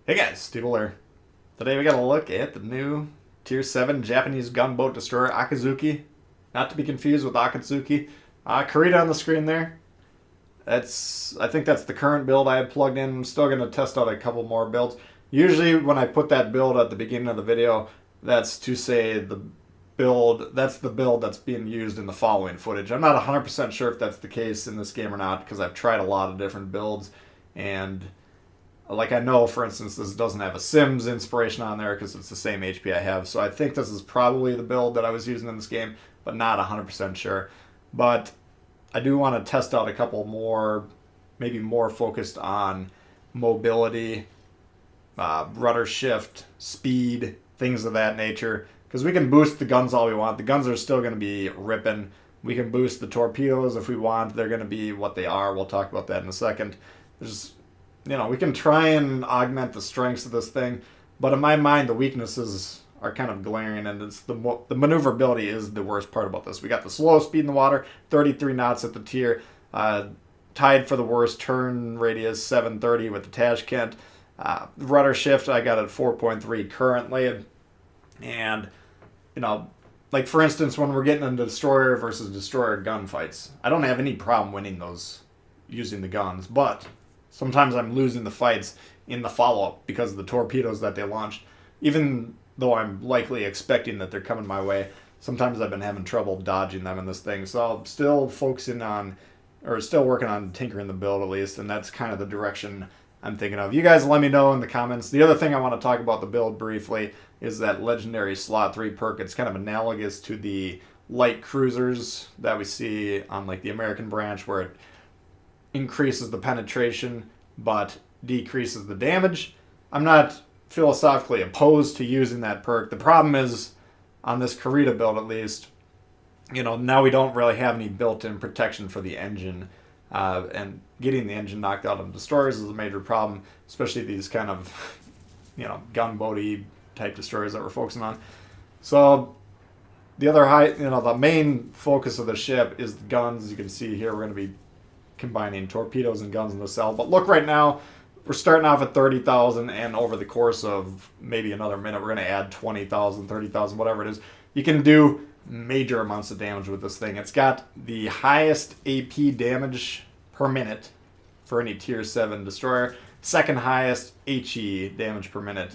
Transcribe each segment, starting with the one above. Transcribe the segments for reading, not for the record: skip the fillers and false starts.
Hey guys, Steve here. Today we got a look at the new Tier 7 Japanese gunboat destroyer Akizuki. Not to be confused with Akatsuki. Kurita on the screen there. I think that's the current build I had plugged in. I'm still going to test out a couple more builds. Usually when I put that build at the beginning of the video, that's to say that's the build that's being used in the following footage. I'm not 100% sure if that's the case in this game or not because I've tried a lot of different builds and like I know, for instance, this doesn't have a Sims inspiration on there because it's the same HP I have. So I think this is probably the build that I was using in this game, but not 100% sure. But I do want to test out a couple more, maybe more focused on mobility, rudder shift, speed, things of that nature. Because we can boost the guns all we want. The guns are still going to be ripping. We can boost the torpedoes if we want. They're going to be what they are. We'll talk about that in a second. We can try and augment the strengths of this thing, but in my mind, the weaknesses are kind of glaring, and it's the maneuverability is the worst part about this. We got the slow speed in the water, 33 knots at the tier, tied for the worst turn radius, 730 with the Tashkent. Rudder shift, I got at 4.3 currently, and like for instance, when we're getting into destroyer versus destroyer gunfights, I don't have any problem winning those using the guns, but sometimes I'm losing the fights in the follow-up because of the torpedoes that they launched. Even though I'm likely expecting that they're coming my way, sometimes I've been having trouble dodging them in this thing. So I'm still focusing on, or still working on tinkering the build at least, and that's kind of the direction I'm thinking of. You guys let me know in the comments. The other thing I want to talk about the build briefly is that legendary slot 3 perk. It's kind of analogous to the light cruisers that we see on like the American branch where it increases the penetration but decreases the damage. I'm not philosophically opposed to using that perk. The problem is, on this Kurita build at least, now we don't really have any built-in protection for the engine. And getting the engine knocked out on destroyers is a major problem, especially these kind of, gunboaty type destroyers that we're focusing on. So the main focus of the ship is the guns. You can see here we're going to be combining torpedoes and guns in the cell. But look, right now, we're starting off at 30,000, and over the course of maybe another minute, we're going to add 20,000, 30,000, whatever it is. You can do major amounts of damage with this thing. It's got the highest AP damage per minute for any Tier 7 destroyer, second highest HE damage per minute.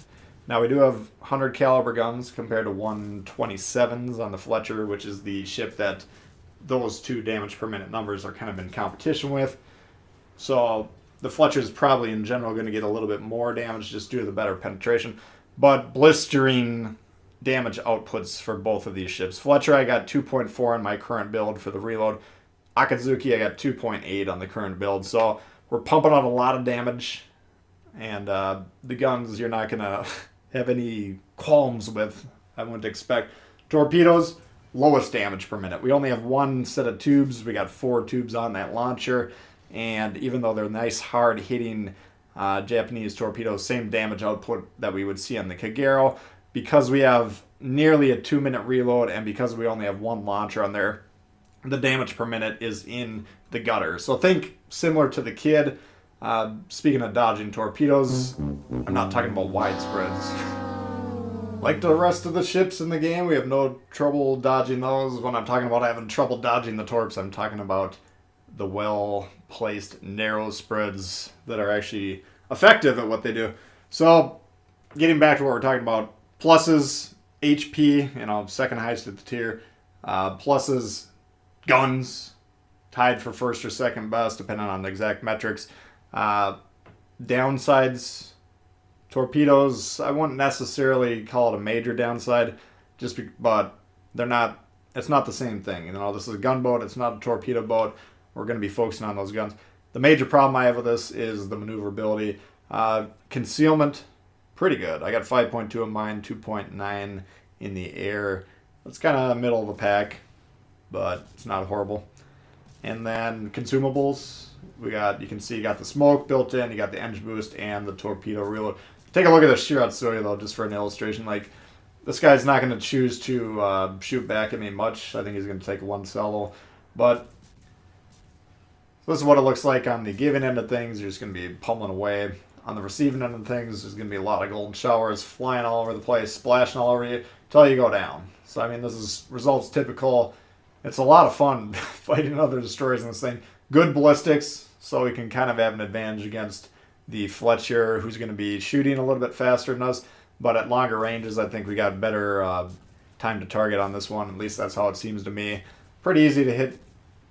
Now, we do have 100 caliber guns compared to 127s on the Fletcher, which is the ship that those two damage per minute numbers are kind of in competition with. So the Fletcher is probably in general going to get a little bit more damage just due to the better penetration, but blistering damage outputs for both of these ships. Fletcher, I got 2.4 on my current build for the reload. Akizuki, I got 2.8 on the current build. So we're pumping out a lot of damage, and the guns you're not going to have any qualms with, I wouldn't expect. Torpedoes, lowest damage per minute. We only have one set of tubes. We got 4 tubes on that launcher, and even though they're nice, hard-hitting Japanese torpedoes, same damage output that we would see on the Kagero, because we have nearly a 2-minute reload and because we only have one launcher on there, the damage per minute is in the gutter. So think similar to the Kid. Speaking of dodging torpedoes, I'm not talking about widespreads. Like the rest of the ships in the game, we have no trouble dodging those. When I'm talking about having trouble dodging the torps, I'm talking about the well-placed narrow spreads that are actually effective at what they do. So, getting back to what we're talking about, pluses, HP, second highest at the tier. Pluses, guns, tied for first or second best, depending on the exact metrics. Downsides, torpedoes, I wouldn't necessarily call it a major downside, but they're not. It's not the same thing. This is a gunboat. It's not a torpedo boat. We're going to be focusing on those guns. The major problem I have with this is the maneuverability. Concealment, pretty good. I got 5.2 in mine, 2.9 in the air. It's kind of middle of the pack, but it's not horrible. And then consumables, you can see you got the smoke built in, you got the engine boost, and the torpedo reload. Take a look at the Shiratsuya though, just for an illustration. Like, this guy's not going to choose to shoot back at me much. I think he's going to take one salvo. But this is what it looks like on the giving end of things. You're just going to be pummeling away. On the receiving end of things, there's going to be a lot of golden showers flying all over the place, splashing all over you until you go down. So, I mean, this is results typical. It's a lot of fun fighting other destroyers in this thing. Good ballistics, so we can kind of have an advantage against the Fletcher, who's going to be shooting a little bit faster than us. But at longer ranges, I think we got better time to target on this one. At least that's how it seems to me. Pretty easy to hit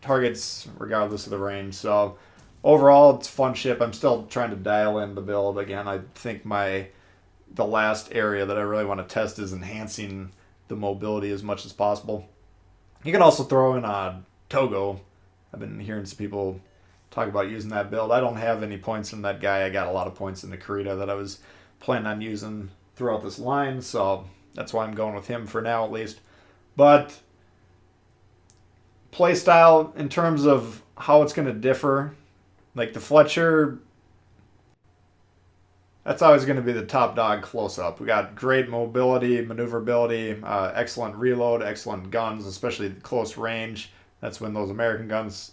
targets regardless of the range. So overall, it's a fun ship. I'm still trying to dial in the build. Again, I think the last area that I really want to test is enhancing the mobility as much as possible. You can also throw in Togo. I've been hearing some people talk about using that build. I don't have any points in that guy. I got a lot of points in the Kurita that I was planning on using throughout this line, so that's why I'm going with him for now at least. But playstyle, in terms of how it's going to differ, like the Fletcher, that's always going to be the top dog close up. We got great mobility, maneuverability, excellent reload, excellent guns, especially close range. That's when those American guns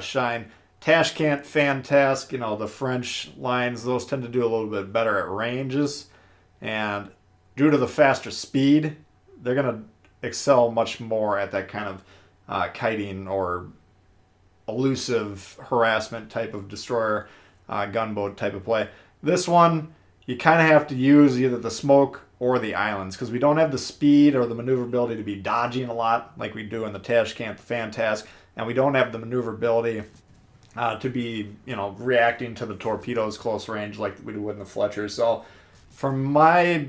shine. Tashkent, Fantasque, the French lines, those tend to do a little bit better at ranges. And due to the faster speed, they're going to excel much more at that kind of kiting or elusive harassment type of destroyer, gunboat type of play. This one, you kind of have to use either the smoke or the islands because we don't have the speed or the maneuverability to be dodging a lot like we do in the Tashkent, the Fantasque, and we don't have the maneuverability to be, reacting to the torpedoes close range like we do in the Fletcher. So for my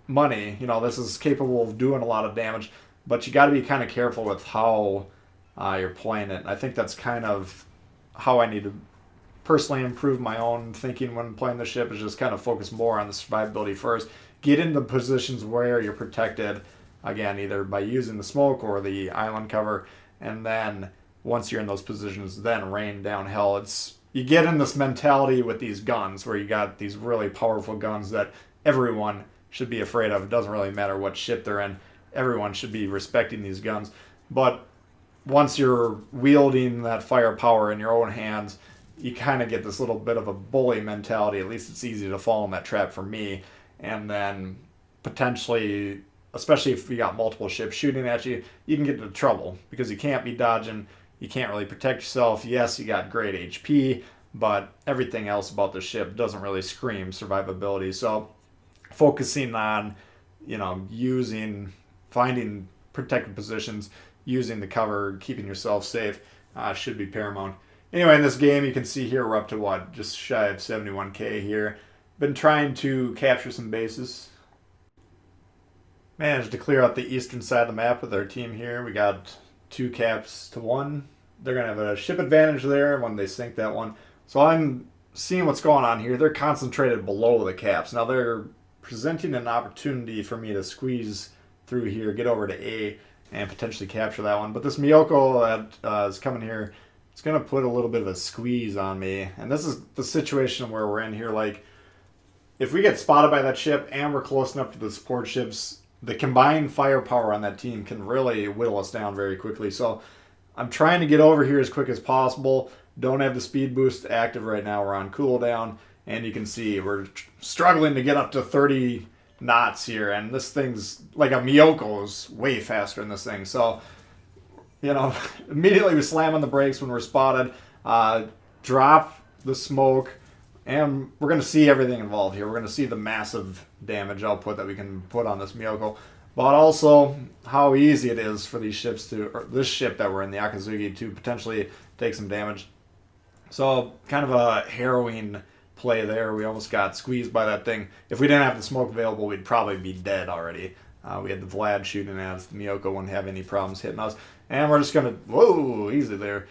money, this is capable of doing a lot of damage, but you got to be kind of careful with how you're playing it. I think that's kind of how I need to personally improve my own thinking when playing the ship, is just kind of focus more on the survivability first. Get into positions where you're protected, again, either by using the smoke or the island cover, and then once you're in those positions, then rain down hell. You get in this mentality with these guns where you got these really powerful guns that everyone should be afraid of. It doesn't really matter what ship they're in. Everyone should be respecting these guns. But once you're wielding that firepower in your own hands, you kind of get this little bit of a bully mentality. At least it's easy to fall in that trap for me. And then potentially, especially if you got multiple ships shooting at you, you can get into trouble because you can't be dodging. You can't really protect yourself. Yes, you got great HP, but everything else about the ship doesn't really scream survivability. So focusing on, finding protected positions, using the cover, keeping yourself safe should be paramount. Anyway, in this game, you can see here we're up to just shy of 71k here. Been trying to capture some bases. Managed to clear out the eastern side of the map with our team here. We got 2 caps to 1. They're going to have a ship advantage there when they sink that one. So I'm seeing what's going on here. They're concentrated below the caps. Now they're presenting an opportunity for me to squeeze through here, get over to A, and potentially capture that one. But this Miyoko that is coming here, it's going to put a little bit of a squeeze on me. And this is the situation where we're in here. Like, if we get spotted by that ship and we're close enough to the support ships, the combined firepower on that team can really whittle us down very quickly. So I'm trying to get over here as quick as possible. Don't have the speed boost active right now. We're on cooldown. And you can see we're struggling to get up to 30 knots here. And this thing's like a Miyoko's way faster than this thing. So, immediately we slam on the brakes when we're spotted. Drop the smoke. And we're going to see everything involved here. We're going to see the massive damage output that we can put on this Miyoko. But also how easy it is for these ships or this ship that we're in, the Akizuki, to potentially take some damage. So kind of a harrowing play there. We almost got squeezed by that thing. If we didn't have the smoke available, we'd probably be dead already. We had the Vlad shooting at us. The Miyoko wouldn't have any problems hitting us. And we're just going to, whoa, easy there.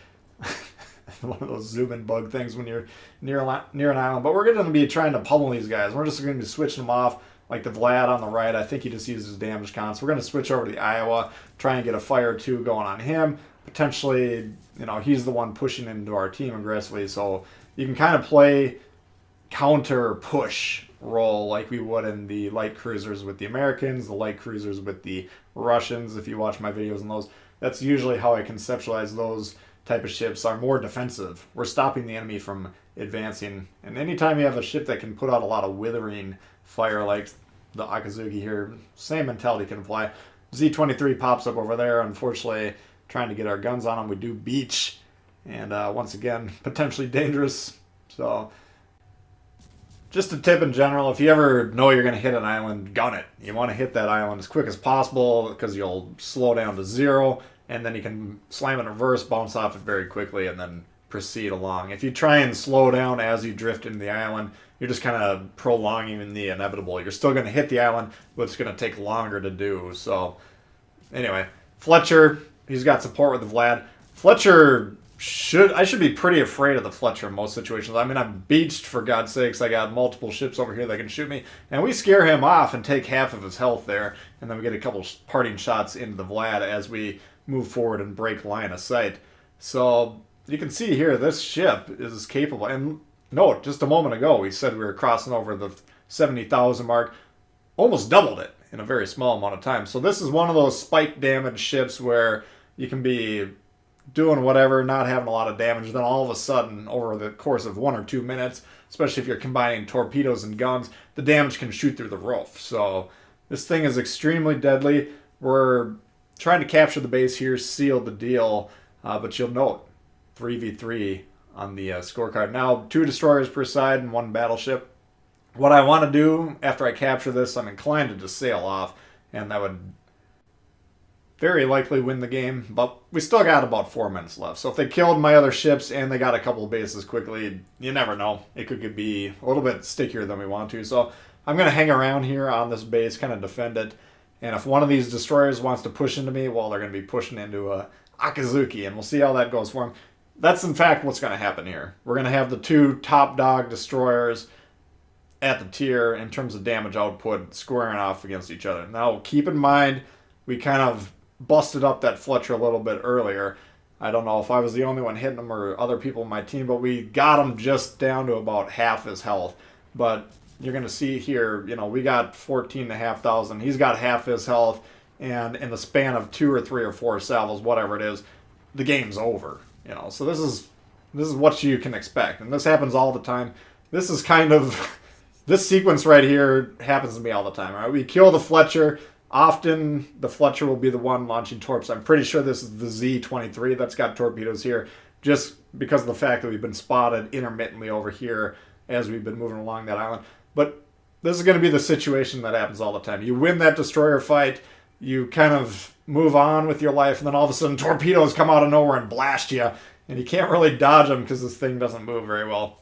One of those zoom-in bug things when you're near an island. But we're going to be trying to pummel these guys. We're just going to be switching them off. Like the Vlad on the right, I think he just uses damage cons. We're going to switch over to the Iowa, try and get a fire or two going on him. Potentially, he's the one pushing into our team aggressively. So you can kind of play counter-push role like we would in the light cruisers with the Americans, the light cruisers with the Russians. If you watch my videos on those, that's usually how I conceptualize those type of ships are more defensive. We're stopping the enemy from advancing. And anytime you have a ship that can put out a lot of withering fire like the Akizuki here, same mentality can apply. Z-23 pops up over there. Unfortunately, trying to get our guns on him, we do beach. And once again, potentially dangerous. So, just a tip in general, if you ever know you're going to hit an island, gun it. You want to hit that island as quick as possible because you'll slow down to 0, and then you can slam it in reverse, bounce off it very quickly, and then proceed along. If you try and slow down as you drift into the island, you're just kind of prolonging the inevitable. You're still going to hit the island, but it's going to take longer to do. So, anyway, Fletcher, he's got support with the Vlad. Fletcher I should be pretty afraid of the Fletcher in most situations. I mean, I'm beached, for God's sakes. I got multiple ships over here that can shoot me. And we scare him off and take half of his health there. And then we get a couple parting shots into the Vlad as we move forward and break line of sight. So you can see here, this ship is capable. And note, just a moment ago, we said we were crossing over the 70,000 mark. Almost doubled it in a very small amount of time. So this is one of those spike damage ships where you can be doing whatever, not having a lot of damage, then all of a sudden, over the course of 1 or 2 minutes, especially if you're combining torpedoes and guns, the damage can shoot through the roof. So this thing is extremely deadly. We're trying to capture the base here, seal the deal, but you'll note 3v3 on the scorecard. Now, 2 destroyers per side and 1 battleship. What I want to do after I capture this, I'm inclined to just sail off, and that would very likely win the game, but we still got about 4 minutes left. So if they killed my other ships and they got a couple of bases quickly, you never know. It could be a little bit stickier than we want to. So I'm going to hang around here on this base, kind of defend it. And if one of these destroyers wants to push into me, well, they're going to be pushing into Akizuki, and we'll see how that goes for him. That's, in fact, what's going to happen here. We're going to have the 2 top dog destroyers at the tier in terms of damage output squaring off against each other. Now, keep in mind, we kind of busted up that Fletcher a little bit earlier. I don't know if I was the only one hitting him or other people in my team, but we got him just down to about half his health. But you're going to see here, we got 14,500. He's got half his health, and in the span of 2 or 3 or 4 salvos, whatever it is, the game's over. So this is what you can expect, and this happens all the time. This is kind of this sequence right here happens to me all the time. All right, we kill the Fletcher. Often, the Fletcher will be the one launching torps. I'm pretty sure this is the Z-23 that's got torpedoes here, just because of the fact that we've been spotted intermittently over here as we've been moving along that island. But this is going to be the situation that happens all the time. You win that destroyer fight, you kind of move on with your life, and then all of a sudden torpedoes come out of nowhere and blast you, and you can't really dodge them because this thing doesn't move very well.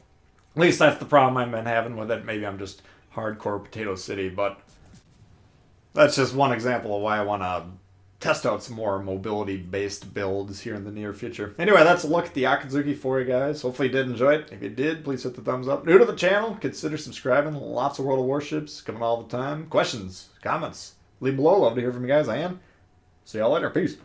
At least that's the problem I've been having with it. Maybe I'm just hardcore Potato City, but that's just one example of why I want to test out some more mobility-based builds here in the near future. Anyway, that's a look at the Akizuki for you guys. Hopefully you did enjoy it. If you did, please hit the thumbs up. New to the channel, consider subscribing. Lots of World of Warships coming all the time. Questions, comments, leave below. Love to hear from you guys. I am. See y'all later. Peace.